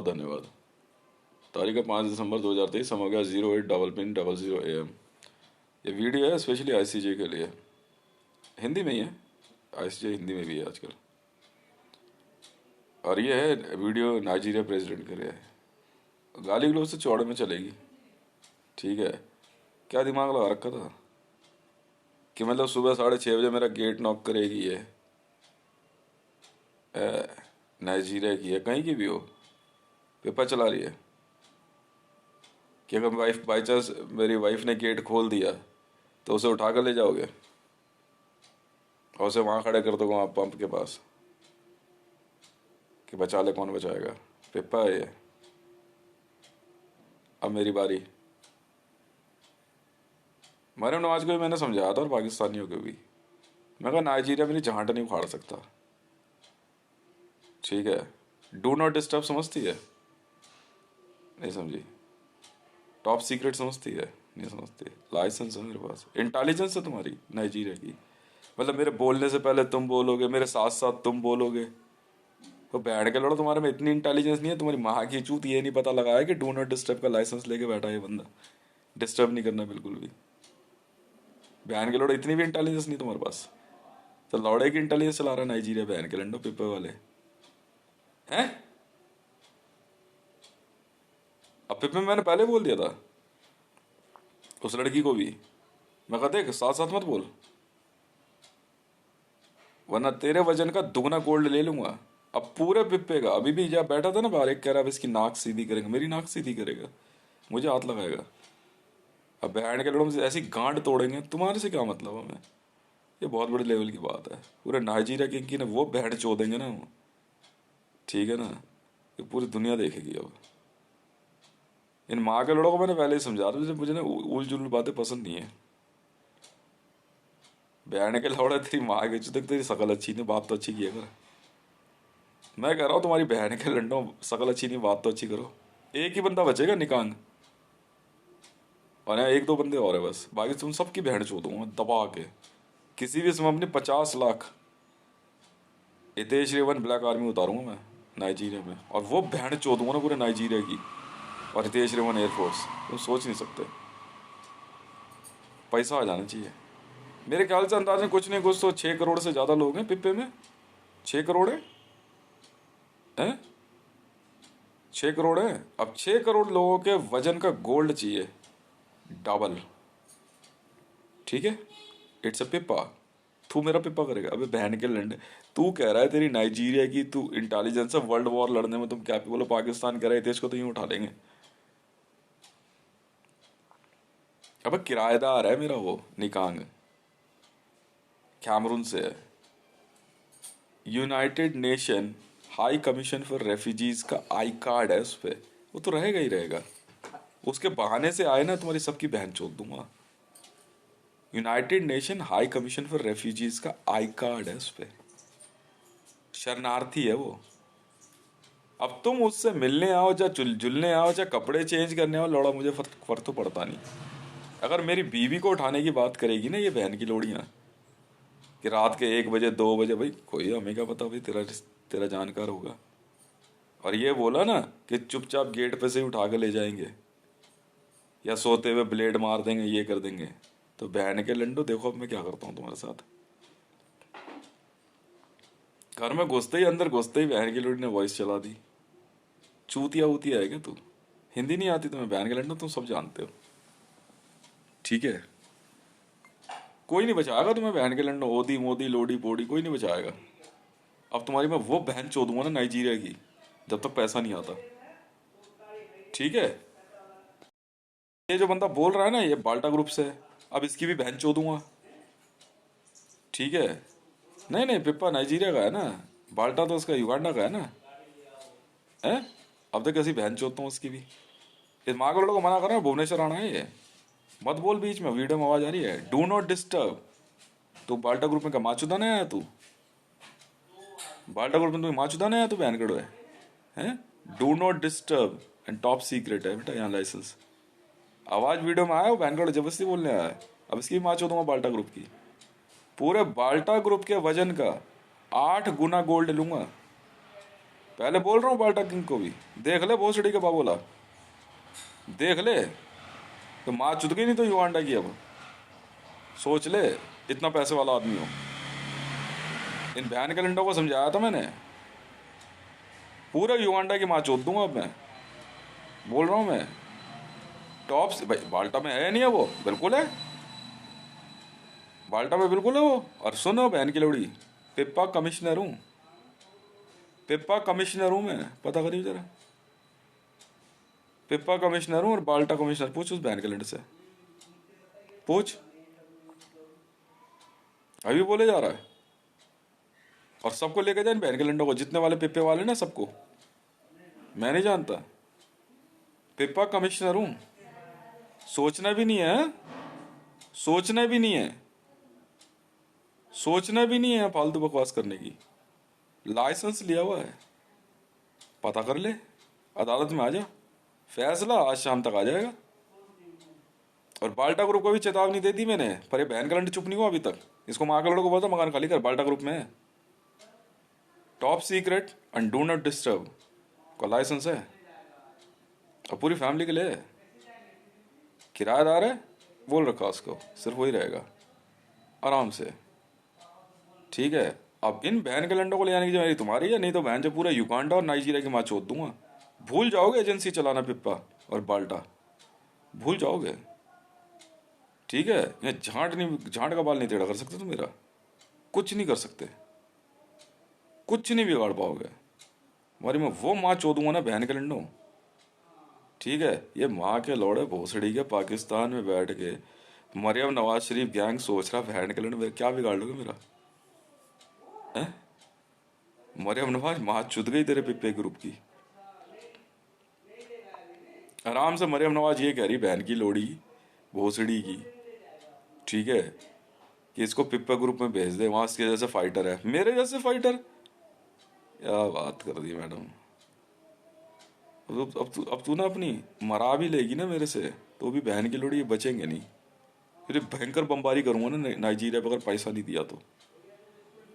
धन्यवाद। तारीख है 5 दिसंबर 2023, समय हो गया 08:00 AM। ये वीडियो है स्पेशली आईसीजे के लिए, हिंदी में ही है। आईसीजे हिंदी में भी है आजकल। और ये है वीडियो नाइजीरिया प्रेसिडेंट के लिए है। गाली गलौज से चौड़े में चलेगी, ठीक है। क्या दिमाग लगा रखा था कि मतलब सुबह 6:30 बजे मेरा गेट नॉक करेगी ये। नाइजीरिया की है, कहीं की भी हो, पेपर चला रही है कि अगर वाइफ बाई चांस मेरी वाइफ ने गेट खोल दिया तो उसे उठा कर ले जाओगे और उसे वहाँ खड़े कर दोगे, वहाँ पंप के पास, कि बचा ले, कौन बचाएगा। पेपर है ये। अब मेरी बारी। मरियम नवाज को भी मैंने समझाया था और पाकिस्तानियों को भी। मैं कहा नाइजीरिया मेरी जहांट नहीं उखाड़ सकता, ठीक है। डू नॉट डिस्टर्ब समझती है, नहीं समझी। टॉप सीक्रेट समझती है, नहीं समझती। लाइसेंस है मेरे पास, इंटेलिजेंस है तुम्हारी नाइजीरिया की। मतलब मेरे बोलने से पहले तुम बोलोगे, मेरे साथ साथ तुम बोलोगे। तो बैठ के लड़ो, तुम्हारे में इतनी इंटेलिजेंस नहीं है। तुम्हारी माँ की चूत ये नहीं पता लगाया कि डू नॉट डिस्टर्ब का लाइसेंस लेके बैठा है ये बंदा। डिस्टर्ब नहीं करना बिल्कुल भी। बहन के लड़ो, इतनी भी इंटेलिजेंस नहीं तुम्हारे पास। तो लौड़े की इंटेलिजेंस चला रहा है नाइजीरिया, बहन के लंडो पिपे वाले हैं। अब पिपे मैंने पहले बोल दिया था उस लड़की को भी। मैं कहा देख, साथ साथ मत बोल, वरना तेरे वजन का दुगना गोल्ड ले लूंगा। अब पूरे पिप्पे का। अभी भी जब बैठा था ना बाहर, एक कह रहा अब इसकी नाक सीधी करेंगे, मेरी नाक सीधी करेगा, मुझे हाथ लगाएगा। अब बहन के लड़ों से ऐसी गांड तोड़ेंगे, तुम्हारे से क्या मतलब हमें। ये बहुत बड़े लेवल की बात है। पूरे नाइजीरिया की ना वो बहन चोदेंगे ना, ठीक है ना। ये पूरी दुनिया देखेगी अब। इन माँ के लड़ों को मैंने पहले ही समझा था, मुझे ना उल जुल बातें पसंद नहीं है। बहन के लौड़ा, तेरी माँ के चुते, तेरी शकल अच्छी नहीं, बात तो अच्छी किया कर। मैं कह रहा हूँ तुम्हारी बहन के लंडों, शकल अच्छी नहीं, बात तो अच्छी करो। एक ही बंदा बचेगा निकांग, और यहाँ 1-2 बंदे और है बस, बाकी तुम सबकी बहन चो दूंगा दबा के। किसी भी समय अपनी 50 lakh Hitesh raven black army उतारूंगा मैं नाइजीरिया में, और वो बहन चो दूंगा ना पूरे नाइजीरिया की। और हितेश रेवन एयरफोर्स, तुम सोच नहीं सकते। पैसा आ जाना चाहिए मेरे ख्याल से। अंदाज में कुछ नहीं कुछ तो 6 करोड़ से ज़्यादा लोग हैं पिप्पे में। 6 करोड़ है, हैं? 6 करोड़ है। अब 6 करोड़ लोगों के वजन का गोल्ड चाहिए, डबल, ठीक है। It's a Pippa. तू मेरा पिप्पा करेगा? अबे बहन के लंडे, तू कह रहा है तेरी नाइजीरिया की तू इंटेलिजेंस है, वर्ल्ड वॉर लड़ने में तुम क्या बोलो। पाकिस्तान कह रहा है देश को तो यूं उठा लेंगे। अब किराएदार है मेरा वो निकांग, कैमरून से है। United nation high commission for refugees का आई कार्ड है उस पर, वो तो रहेगा ही रहेगा। उसके बहाने से आए ना तुम्हारी सबकी बहन चोद दूंगा। United nation high commission for refugees का आई कार्ड है उस पर, शरणार्थी है वो। अब तुम उससे मिलने आओ, चाहे जुलने आओ, चाहे कपड़े चेंज करने आओ, लौड़ा मुझे फर्क तो पड़ता नहीं। अगर मेरी बीवी को उठाने की बात करेगी ना ये बहन की लोड़ियाँ, कि रात के 1 बजे 2 बजे, भाई कोई हमें क्या पता, भाई तेरा तेरा जानकार होगा। और ये बोला ना कि चुपचाप गेट पे से ही उठा के ले जाएंगे या सोते हुए ब्लेड मार देंगे, ये कर देंगे। तो बहन के लंडो देखो अब मैं क्या करता हूँ तुम्हारे साथ। घर में घुसते ही, अंदर घुसते ही बहन की लोड़ी ने वॉइस चला दी। चूतिया उतिया है क्या तू? हिंदी नहीं आती तुम्हें? बहन के लंडो तुम सब जानते हो, ठीक है। कोई नहीं बचाएगा तुम्हें बहन के लंडो, ओदी मोदी लोडी पोडी, कोई नहीं बचाएगा। अब तुम्हारी मैं वो बहन चोदूंगा ना नाइजीरिया की, जब तक पैसा नहीं आता, ठीक है। ये जो बंदा बोल रहा है ना, ये बाल्टा ग्रुप से है, अब इसकी भी बहन चोदूंगा, ठीक है। नहीं नहीं, पिप्पा नाइजीरिया का है ना, बाल्टा तो उसका युगांडा का है ना, है। अब तक कैसी बहन चोदता हूँ उसकी भी। इस माँ को लड़को मना कर रहा है, भुवनेश्वर आना है ये, मत बोल बीच में, वीडियो में आवाज आ रही है। Do not disturb. तू बाल्टा ग्रुप में का माचुदा नहीं आया तू? बाल्टा ग्रुप में तू माचुदा नहीं आया तू? बहन कड़ो है। Do not disturb and top secret है बेटा यहाँ लाइसेंस। आवाज वीडियो में आया हो, बहन कड़ो जबरदस्ती बोलने आया है। अब इसकी भी माँ चो दूंगा बाल्टा ग्रुप की। पूरे बाल्टा ग्रुप के वजन का 8 गुना गोल्ड लूंगा, पहले बोल रहा हूँ बाल्टा किंग को भी, देख ले भोसड़ी के बाबूला, देख ले। तो माँ चुद गई नहीं तो युगांडा की अब, सोच ले, इतना पैसे वाला आदमी हो। इन बहन के लंडों को समझाया था मैंने, पूरा युगांडा की माँ चोद दूंगा अब मैं, बोल रहा हूँ मैं। टॉप से भाई बाल्टा में है नहीं है वो, बिल्कुल है, बाल्टा में बिल्कुल है वो। और सुनो बहन की लोड़ी, पिप्पा कमिश्नर हूँ, पिप्पा कमिश्नर हूँ मैं, पता करिए जरा। पिप्पा कमिश्नर हूँ और बाल्टा कमिश्नर, पूछ उस बहन के लंड से, पूछ। अभी बोले जा रहा है। और सबको लेके जाए बहन के लंडों को, जितने वाले पिप्पे वाले ना सबको, मैं नहीं जानता, पिप्पा कमिश्नर हूँ। सोचना भी नहीं है, सोचना भी नहीं है, सोचना भी नहीं है फालतू बकवास करने की। लाइसेंस लिया हुआ है, पता कर ले, अदालत में आ जा, फैसला आज शाम तक आ जाएगा। और बाल्टा ग्रुप को भी चेतावनी दे दी मैंने, पर ये बहन का लंड चुप नहीं हुआ अभी तक। इसको माँ के लड़कों को बोलता मकान खाली कर, बाल्टा ग्रुप में है, top secret and do not disturb का लाइसेंस है, और पूरी फैमिली के लिए है। किराएदार है, बोल रखा उसको, सिर्फ वही रहेगा आराम से, ठीक है। अब इन बहन के लंडों को ले जाने की जिम्मेदारी तुम्हारी है, नहीं तो बहन से पूरा युगांडा और नाइजीरिया की माँ चोद दूंगा। भूल जाओगे एजेंसी चलाना पिप्पा और बाल्टा, भूल जाओगे, ठीक है। ये झांट नहीं, झांट का बाल नहीं टेढ़ा कर सकते तुम मेरा, कुछ नहीं कर सकते, कुछ नहीं बिगाड़ पाओगे। हमारी मैं वो माँ चोदूंगा ना बहन के लंडों, ठीक है। ये माँ के लौड़े भोसड़ी के पाकिस्तान में बैठ के मरियम नवाज शरीफ गैंग सोच रहा बहन के लंडों क्या बिगाड़ लोगे मेरा, हैं? मरियम नवाज माँ चुद गई तेरे पिप्पे ग्रुप की, आराम से। मरियम नवाज ये कह रही बहन की लोड़ी भोसड़ी की, ठीक है, कि इसको पिप्पा ग्रुप में भेज दे, वहां इसके जैसे फाइटर है, मेरे जैसे फाइटर। क्या बात कर दी मैडम। अब तू ना अपनी मरा भी लेगी ना मेरे से, तो भी बहन की लोड़ी बचेंगे नहीं। फिर भयंकर बमबारी करूंगा ना नाइजीरिया पे, अगर पैसा नहीं दिया तो,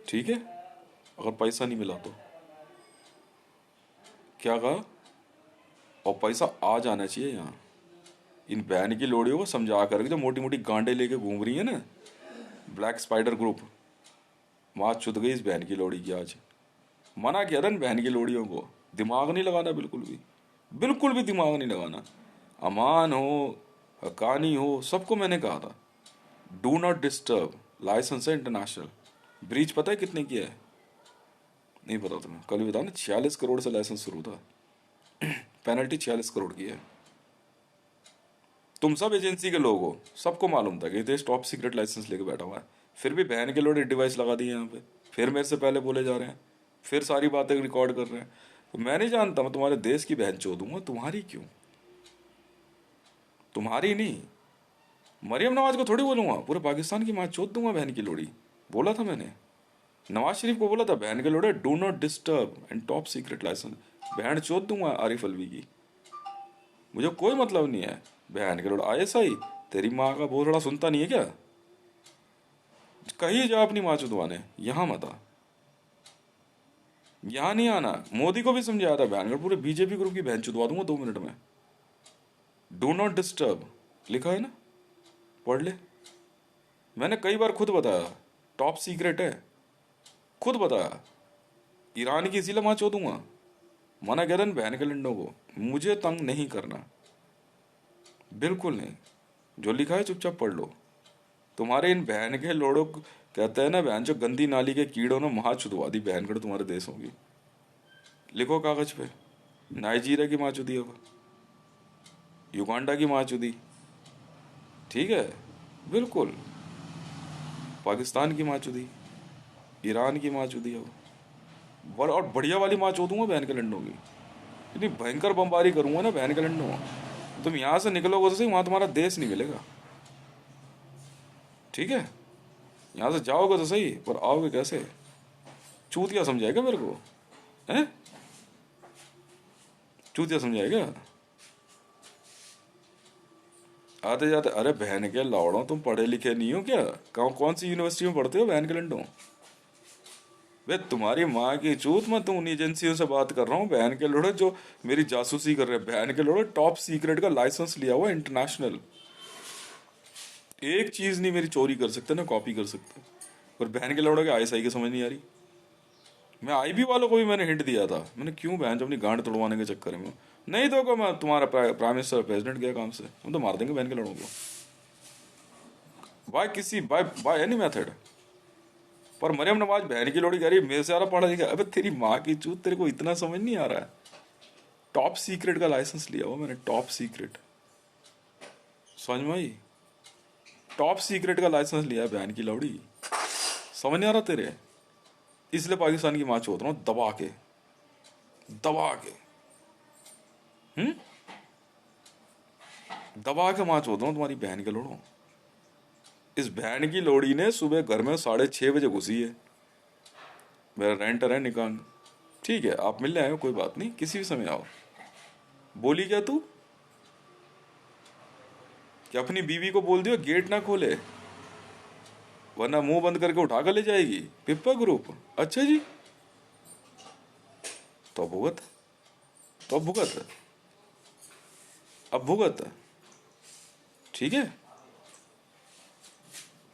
ठीक है, अगर पैसा नहीं मिला तो। क्या कहा? और पैसा आ जाना चाहिए यहाँ। इन बहन की लोड़ियों को समझा कर, जो मोटी मोटी गांडे लेके घूम रही है ना, ब्लैक स्पाइडर ग्रुप, माँ चुद गई इस बहन की लोड़ी की आज। मना किया था इन बहन की लोड़ियों को, दिमाग नहीं लगाना बिल्कुल भी, बिल्कुल भी दिमाग नहीं लगाना। अमान हो, हकानी हो, सबको मैंने कहा था डू नॉट डिस्टर्ब, लाइसेंस है इंटरनेशनल। ब्रीच पता है कितने की है? नहीं पता तुम्हें? कल भी बताया ना, 46 करोड़ से लाइसेंस शुरू था, पेनल्टी 46 करोड़ की है। तुम सब एजेंसी के लोग हो, सबको मालूम था कि देश टॉप सीक्रेट लाइसेंस लेके बैठा हुआ है, फिर भी बहन के लोड़े डिवाइस लगा दिए यहाँ पे, फिर मेरे से पहले बोले जा रहे हैं, फिर सारी बातें रिकॉर्ड कर रहे हैं। तो मैं नहीं जानता, मैं तुम्हारे देश की बहन चो दूंगा, तुम्हारी क्यों? तुम्हारी नहीं, मरियम नवाज को थोड़ी बोलूंगा, पूरे पाकिस्तान की माँ चोद दूंगा बहन की लोड़ी। बोला था मैंने, नवाज शरीफ को बोला था बहन के लोड़े do not disturb and top secret licence, बहन चोद दूंगा आरिफ अलवी की। मुझे कोई मतलब नहीं है बहन के लोड़ा। ISI तेरी माँ का बोलड़ा सुनता नहीं है क्या? कहीं जा अपनी माँ चुदवाने, यहाँ मत आ, यहाँ नहीं आना। मोदी को भी समझाया था बहन, पूरे बीजेपी ग्रुप की बहन चुदवा दूंगा 2 मिनट में। डू नॉट डिस्टर्ब लिखा है ना, पढ़ ले। मैंने कई बार खुद बताया टॉप सीक्रेट है, खुद बताया। ईरान की इसीलिए माँ चो दूंगा, मना कह रहे बहन के लंडों को, मुझे तंग नहीं करना, बिल्कुल नहीं। जो लिखा है चुपचाप पढ़ लो। तुम्हारे इन बहन के लोड़ों कहते हैं ना, बहन जो गंदी नाली के कीड़ों ने महा चुदवा दी बहन कर तुम्हारे देश होगी। लिखो कागज पे, नाइजीरिया की माँ चुदी होगा, युगांडा की माँ चुदी, ठीक है, बिल्कुल, पाकिस्तान की माँ चुदी, ईरान की माँ चुदी हो, और बढ़िया वाली माँ चोदूंगा बहन के लंडों की। इतनी भयंकर बमबारी करूंगा ना बहन के लंडों, तुम यहाँ से निकलोगे तो सही, वहां तुम्हारा देश नहीं मिलेगा, ठीक है। यहाँ से जाओगे तो सही, पर आओगे कैसे? चूतिया समझाएगा मेरे को, हैं? चूतिया समझाएगा? आते जाते, अरे बहन के लावड़ों तुम पढ़े लिखे नहीं हो क्या? कौन सी यूनिवर्सिटी में पढ़ते हो बहन के लंडों? वे तुम्हारी माँ की चूत, मैं तो उन एजेंसियों से बात कर रहा हूँ बहन के लोड़े जो मेरी जासूसी कर रहे हैं। बहन के लोड़े टॉप सीक्रेट का लाइसेंस लिया हुआ इंटरनेशनल। एक चीज नहीं मेरी चोरी कर सकते ना कॉपी कर सकते। और बहन के लोड़े के आईएसआई की समझ नहीं आ रही। मैं आईबी वालों को भी मैंने हिंट दिया था, मैंने क्यों बहन जो अपनी गांड तोड़वाने के चक्कर में। नहीं तो मैं तुम्हारा प्राइम मिनिस्टर प्रेसिडेंट गया काम से, हम तो मार देंगे बहन के लोगों को बाय एनी मेथड। पर मरियम नवाज बहन की लोड़ी कह रही मेरे से आ रहा पढ़ा लिखा। अबे तेरी माँ की चूत, तेरे को इतना समझ नहीं आ रहा है। टॉप सीक्रेट का लाइसेंस लिया हुआ मैंने, टॉप सीक्रेट। समझ में आई? टॉप सीक्रेट का लाइसेंस लिया है बहन की लौड़ी। समझ नहीं आ रहा तेरे? इसलिए पाकिस्तान की माँ चोद रहा हूँ दबा के, दबा के। दबा के माँ चोद रहा हूँ तुम्हारी बहन के लोड़ो। इस बहन की लोड़ी ने सुबह घर में 6:30 बजे घुसी है। मेरा रेंटर है निकांग। ठीक है आप मिलने आए हो, कोई बात नहीं, किसी भी समय आओ। बोली क्या तू कि अपनी बीवी को बोल दियो गेट ना खोले वरना मुंह बंद करके उठा कर ले जाएगी। पिप्पा ग्रुप, अच्छा जी। तो भुगत, तो भुगत, अब भुगत। ठीक है।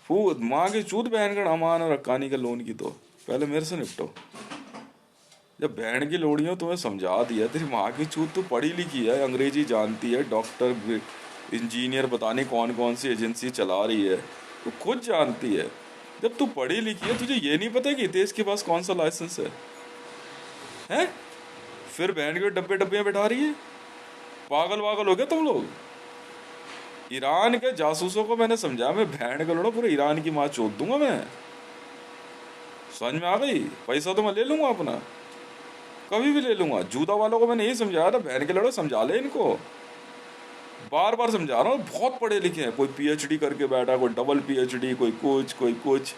फूद माँ की चूत बहन का अमान और अक्कानी का लोन की, तो पहले मेरे से निपटो। जब बहन की लोड़ियों तुम्हें समझा दिया, तेरी माँ की चूत तू पढ़ी लिखी है, अंग्रेजी जानती है, डॉक्टर इंजीनियर पता नहीं कौन कौन सी एजेंसी चला रही है, तू खुद जानती है। जब तू पढ़ी लिखी है तुझे ये नहीं पता कि देश के पास कौन सा लाइसेंस है? हैं? फिर बहन के डब्बे डब्बे बैठा रही है। पागल वागल हो गए तुम लोग। ईरान के जासूसों को मैंने समझा, मैं बहन का लोड़ा पूरे ईरान की माँ चोद दूंगा मैं। समझ में आ गई? पैसा तो मैं ले लूंगा अपना, कभी भी ले लूंगा। जूता वालों को मैंने यही समझाया था, बहन के लड़ो समझा ले इनको। बार बार समझा रहा हूँ, बहुत पढ़े लिखे हैं। कोई पीएचडी करके बैठा, कोई डबल पीएचडी, कोई कुछ कोई कुछ,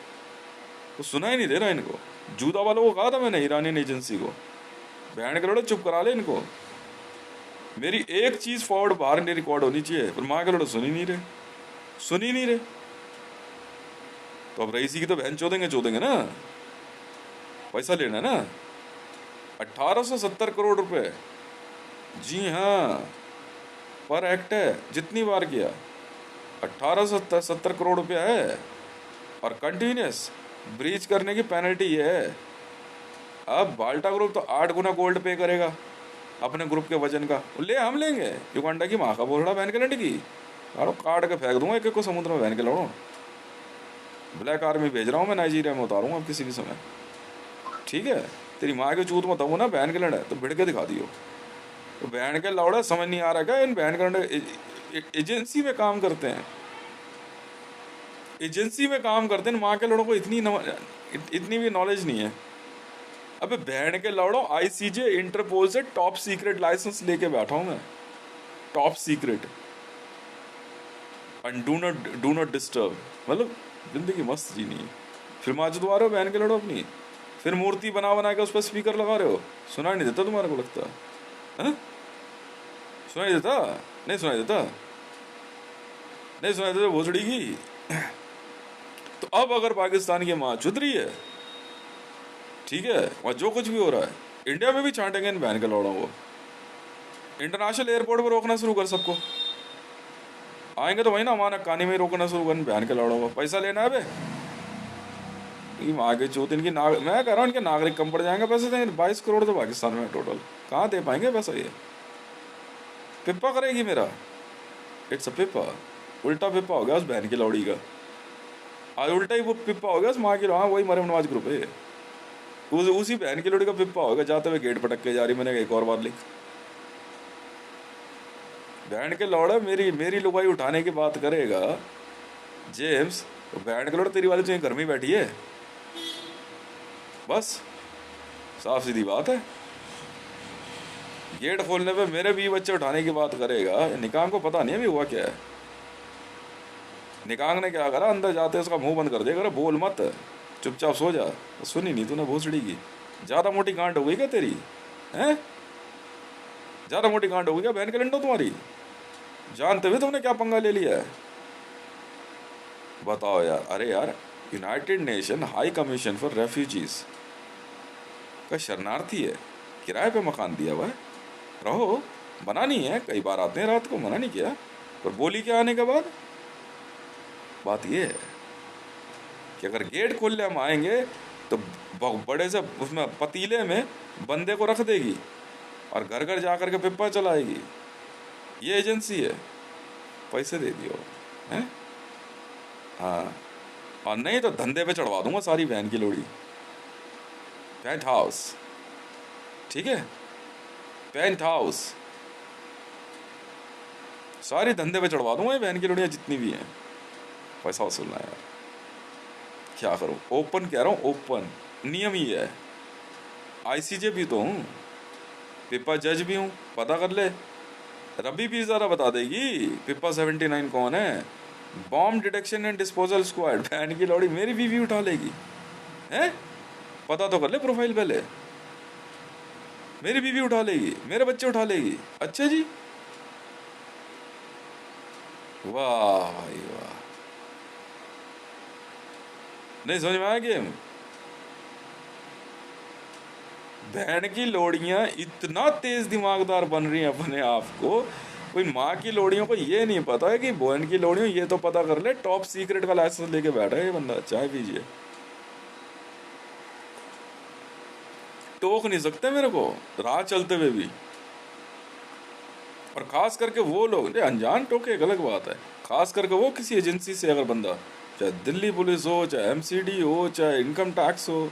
तो सुना ही नहीं दे रहा इनको। जूता वालों को कहा था मैंने, ईरानियन एजेंसी को, बहन के लड़ो चुप करा ले इनको। मेरी एक चीज फॉरवर्ड बाहर नहीं रिकॉर्ड होनी चाहिए, पर माँ के लड़ो सुन ही नहीं रहे, सुन ही नहीं रहे। तो अब रईसी की तो बहन चोदेंगे चोदेंगे ना, पैसा लेना ना। 1870 करोड़ रुपए, जी हाँ, पर एक्ट है। जितनी बार किया 1870 करोड़ रुपया है। और कंटिन्यूस ब्रीच करने की पेनल्टी ये है। अब बाल्टा ग्रुप तो 8 गुना गोल्ड पे करेगा अपने ग्रुप के वजन का। ले हम लेंगे युगांडा की माँ का बोलड़ा बहन के लड़ की, अरे काट के फेंक दूंगा एक एक को समुद्र में बहन के लड़ो। ब्लैक आर्मी भेज रहा हूँ मैं, नाइजीरिया में उतारूंगा अब किसी भी समय। ठीक है, तेरी माँ के चूत मत हो ना बहन के लड़े तो भिड़ के दिखा दियो। तो बहन के लौड़ा समझ नहीं आ रहा क्या? इन बहन के लौड़े एजेंसी में काम करते हैं, एजेंसी में काम करते हैं। माँ के लौड़ों को इतनी भी नॉलेज नहीं है। अबे बहन के लौड़ो, आईसीजे इंटरपोल से टॉप सीक्रेट लाइसेंस लेके बैठा हूं मैं, top secret. And do not disturb. मतलब जिंदगी मस्त जीनी है। फिर माँ चुदवा रहे हो बहन के लौड़ो अपनी, फिर मूर्ति बना बना के उस पर स्पीकर लगा रहे हो। सुनाई नहीं देता तुम्हारे को लगता है? सुनाई देता? नहीं सुनाई देता, नहीं सुनाई देता भोसड़ी की। तो अब अगर पाकिस्तान की माँ चुद रही है, ठीक है, और जो कुछ भी हो रहा है, इंडिया में भी छांटेंगे इन बहन के लौड़ों को। इंटरनेशनल एयरपोर्ट पर रोकना शुरू कर सबको। आएंगे तो वही ना हमारा कानी में रोकना शुरू कर बहन के लौड़ों को। पैसा लेना है बे आगे चूत इनकी मैं कह रहा हूँ इनके नागरिक कम पड़ जाएंगे। पैसे देंगे 22 करोड़ तो पाकिस्तान में टोटल, कहाँ दे पाएंगे पैसा? ये पिप्पा करेगी मेरा, इट्स अ पिप्पा। उल्टा पिप्पा हो गया उस बहन की लौड़ी का, आज उल्टा ही वो पिप्पा हो गया उस माँ की। हाँ वही मरियम नवाज ग्रुप है, उसी बहन की लौड़ी का पिप्पा होगा। जाते हुए गेट पटक के जा रही, मैंने एक और बार लिख। बहन के लौड़ा मेरी लुगाई उठाने की बात करेगा जेम्स, तो बहन के लौड़ा तेरी वाली तो घर में बैठी है, बस साफ सीधी बात है। गेट खोलने पे मेरे भी बच्चे उठाने की बात करेगा। निकांग को पता नहीं अभी हुआ क्या है। निकांग ने क्या करा, अंदर जाते उसका मुंह बंद कर देगा, बोल मत, चुपचाप सो जा। सुनी नहीं तूने भोसड़ी की? ज्यादा मोटी गांड हो गई क्या तेरी? हैं? ज्यादा मोटी गांड हो गई क्या बहन के लंडो तुम्हारी? जानते हुए तुमने क्या पंगा ले लिया है? बताओ यार। अरे यार, United nation high commission for refugees का शरणार्थी है, किराए पे मकान दिया हुआ है, रहो। मना नहीं है, कई बार आते हैं रात को, मना नहीं किया, पर बोली क्या आने के बाद? बात ये है कि अगर गेट खोल ले हम आएंगे तो बड़े से उसमें पतीले में बंदे को रख देगी और घर घर जा करके पिप्पा चलाएगी। ये एजेंसी है, पैसे दे दियो हैं। हाँ, और नहीं तो धंधे पे चढ़वा दूंगा सारी बहन की लोड़ी। पेंट हाउस, ठीक है, पेंट हाउस सारी धंधे पे चढ़वा दूंगा ये बहन की लोड़ियाँ जितनी भी हैं। पैसा वसूलना है यार, क्या करूं? ओपन कह रहा हूँ, ओपन नियम ही है। आईसीजे भी तो हूँ, पिप्पा जज भी हूँ, पता कर ले। रबी भी ज़रा बता देगी पिप्पा 79 कौन है। Bomb detection and disposal squad, बहन की लौड़ी मेरी बीवी उठा लेगी हैं। पता तो कर ले प्रोफाइल पहले। मेरी बीवी उठा लेगी, मेरे बच्चे उठा लेगी। अच्छा जी, वाह भाई वाह, नहीं समझ में आया गेम? बहन की लोड़ियां इतना तेज दिमागदार बन रही हैं अपने आप को, कोई माँ की लोड़ियों को ये नहीं पता है कि बहन की लोड़ियों, ये तो पता कर ले टॉप सीक्रेट का लाइसेंस लेके बैठा है ये बंदा। चाय पीजिए, टोक नहीं सकते मेरे को राह चलते हुए भी। और खास करके वो लोग अनजान टोके एक अलग बात है, खास करके वो किसी एजेंसी से अगर बंदा, चाहे दिल्ली पुलिस हो, चाहे एमसीडी हो, चाहे इनकम टैक्स हो,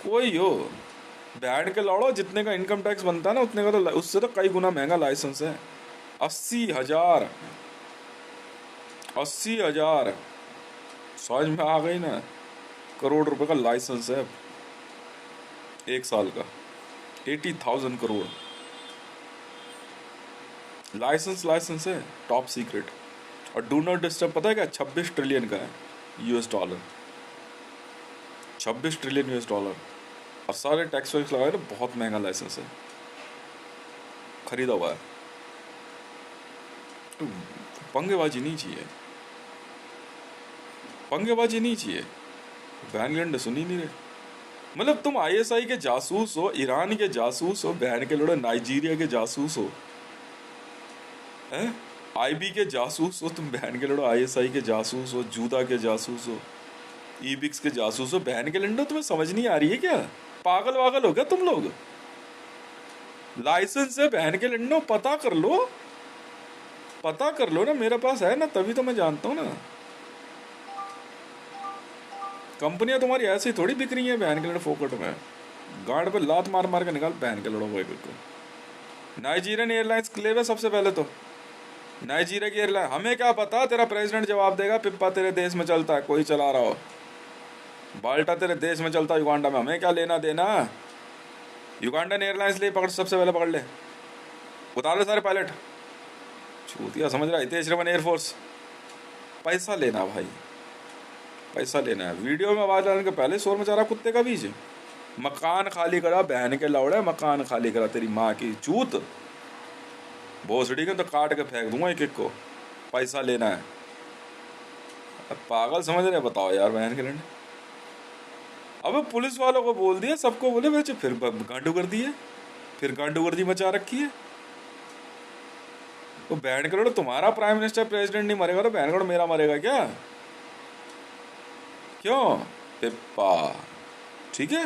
कोई हो, बैंड के लौड़ो जितने का इनकम टैक्स बनता है ना उतने का तो उससे तो कई गुना महंगा लाइसेंस है। 80,000, 80,000 समझ में आ गई ना? करोड़ रुपए का लाइसेंस है एक साल का, 80,000 करोड़ लाइसेंस है, टॉप सीक्रेट। और डू नॉट डिस्टर्ब पता है क्या, 26 ट्रिलियन का है US dollar, 26 trillion US dollar. और सारे टैक्स वैक्स लगाए तो बहुत महंगा लाइसेंस है, खरीदा हुआ है। तो पंगेबाजी नहीं चाहिए, पंगेबाजी नहीं चाहिए। बैंगलैंड ने सुनी नहीं रहे। मतलब तुम आईएसआई के जासूस हो, ईरान के जासूस हो, बहन के लोड़े नाइजीरिया के जासूस हो, हैं आईबी के जासूस हो तुम, बहन के लड़ो आईएसआई के जासूस हो, जूदा के जासूस हो, ईबिक्स के जासूस हो। बहन के लंडो तुम्हें समझ नहीं आ रही है क्या? पागल वागल हो क्या तुम लोग? लाइसेंस है बहन के लंडो, पता कर लो, पता कर लो ना, मेरे पास है ना, तभी तो मैं जानता हूँ ना। कंपनियां तुम्हारी ऐसी थोड़ी बिक रही है बहन के लड़ो फोकट में, गार्ड पे लात मार मार के निकाल बहन के लड़ो भाई को। नाइजीरियन एयरलाइंस क्लेव है सबसे पहले तो, नाइजीरिया की एयरलाइन। हमें क्या पता, तेरा प्रेसिडेंट जवाब देगा, पिप्पा तेरे देश में चलता है, कोई चला रहा हो, बाल्टा तेरे देश में चलता है युगांडा में, हमें क्या लेना देना। युगांडन एयरलाइंस ले पकड़, सबसे पहले पकड़ ले, उतार ले सारे पायलट। छूतिया समझ रहा है, तेज रमन एयरफोर्स। पैसा लेना भाई, पैसा लेना है। वीडियो में आवाज डालने के पहले शोर मचा रहा कुत्ते का बीच। मकान खाली करा बहन के लौड़े, मकान खाली करा तेरी माँ की चूत, भोसड़ी के तो काट के फेंक दूंगा एक एक को। पैसा लेना है, अब पागल समझ रहे? बताओ यार बहन के लंडे। अबे पुलिस वालों को बोल दिया, सबको बोले बच्चे, फिर गांडू कर दिए, फिर गांडू गर्दी मचा रखी है। तो बहन के लड़ो तुम्हारा प्राइम मिनिस्टर प्रेसिडेंट नहीं मरेगा तो बहन करो मेरा मरेगा क्या? क्यों पिप्पा, ठीक है?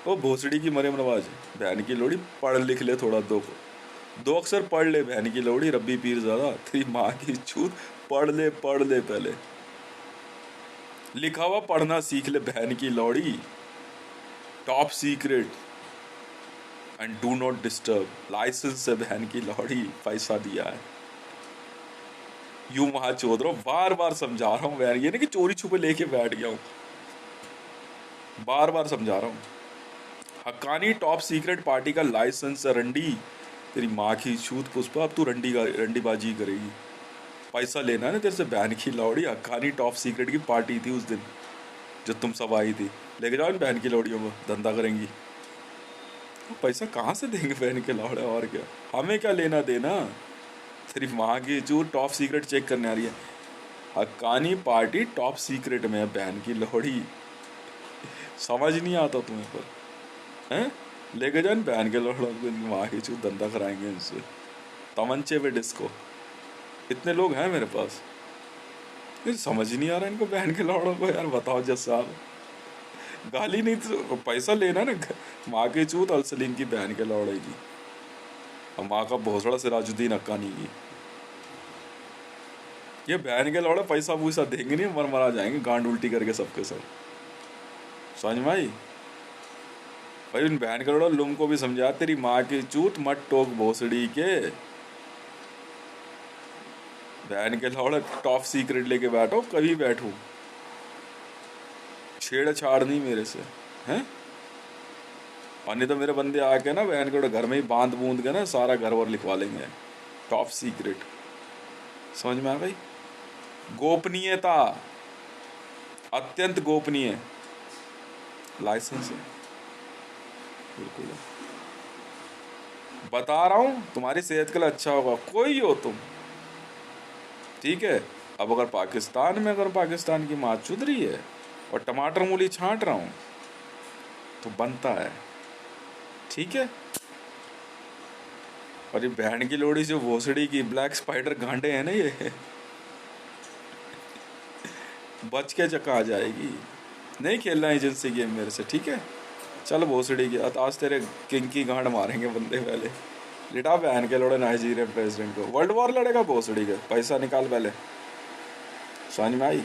वो भोसड़ी की मरियम नवाज, बहन की लोड़ी पढ़ लिख ले थोड़ा, दो अक्षर पढ़ ले बहन की लोड़ी, रब्बी पीर ज़्यादा तेरी माँ की छूत, पढ़ ले पहले, लिखा हुआ पढ़ना सीख ले बहन की लौड़ी। Top secret and do not disturb licence से बहन की लौड़ी, पैसा दिया है। यूं वहां चोद रहा हूं, बार बार समझा रहा हूं बहन, ये नहीं कि चोरी छुपे लेके बैठ गया हूं, बार बार समझा रहा हूं। हक्कानी टॉप सीक्रेट पार्टी का लाइसेंस है रंडी, तेरी माँ की छूत पुष्पा, अब तू रंडीबाजी करेगी। पैसा लेना है ना तेरे से बहन की लौड़ी। हक्कानी टॉप सीक्रेट की पार्टी थी उस दिन जो तुम सब आई थी, लेके जाओ इन बहन की लौड़ियों को, धंधा करेंगी। तो पैसा कहाँ से देंगे बहन के लौड़े, और क्या, हमें क्या लेना देना। तेरी माँ की चूत टॉप सीक्रेट चेक करने आ रही है। हक्कानी पार्टी टॉप सीक्रेट में है बहन की लौड़ी, समझ नहीं आता तुम्हें पर। हैं? लेके जान बहन के लोड़ों को, इनकी माँ की चूत, धंधा कराएंगे इनसे। तमंचे पे डिस्को। इतने लोग हैं मेरे पास। ये समझ ही नहीं आ रहा इनको बहन के लौड़ों को यार, बताओ जस साहब। गाली नहीं तो पैसा लेना ना। माँ की चूत और सलीम की बहन के लौड़े की, और माँ का भोसड़ा सिराजुद्दीन हक्कानी की। ये बहन के लौड़े पैसा पूसा देंगे नहीं, मर मरा जाएंगे गांड उल्टी करके सबके सब। समझ में आई? भाई उन बहन के लौड़े लुम को भी समझा, तेरी माँ की चूत मत टोक भोसड़ी के। बहन के लौड़े टॉप सीक्रेट लेके बैठो, कभी बैठू, छेड़छाड़ नहीं मेरे से। हैं? और नहीं तो मेरे बंदे आके ना बहन के घर में ही बांध बूंद के ना सारा घर वर लिखवा लेंगे, टॉप सीक्रेट। समझ में आ गई? गोपनीयता, अत्यंत गोपनीय लाइसेंस है, बिल्कुल है। बता रहा हूं तुम्हारी सेहत के लिए अच्छा होगा, कोई हो तुम, ठीक है। अब अगर पाकिस्तान में, अगर पाकिस्तान की माँ चुद रही है और टमाटर मूली छांट रहा हूं, तो बनता है, ठीक है। और ये बहन की लोड़ी जो भोसड़ी की ब्लैक स्पाइडर गांडे हैं ना, ये बच के चका आ जाएगी। नहीं खेलना एजेंसी गेम मेरे से, ठीक है। चल भोसड़ी की, आज तेरे किंग की गांड मारेंगे बंदे पहले। लिटा बहन के लोड़े नाइजीरियन प्रेसिडेंट को, वर्ल्ड वॉर लड़ेगा भोसड़ी के, पैसा निकाल पहले। समझ में आई?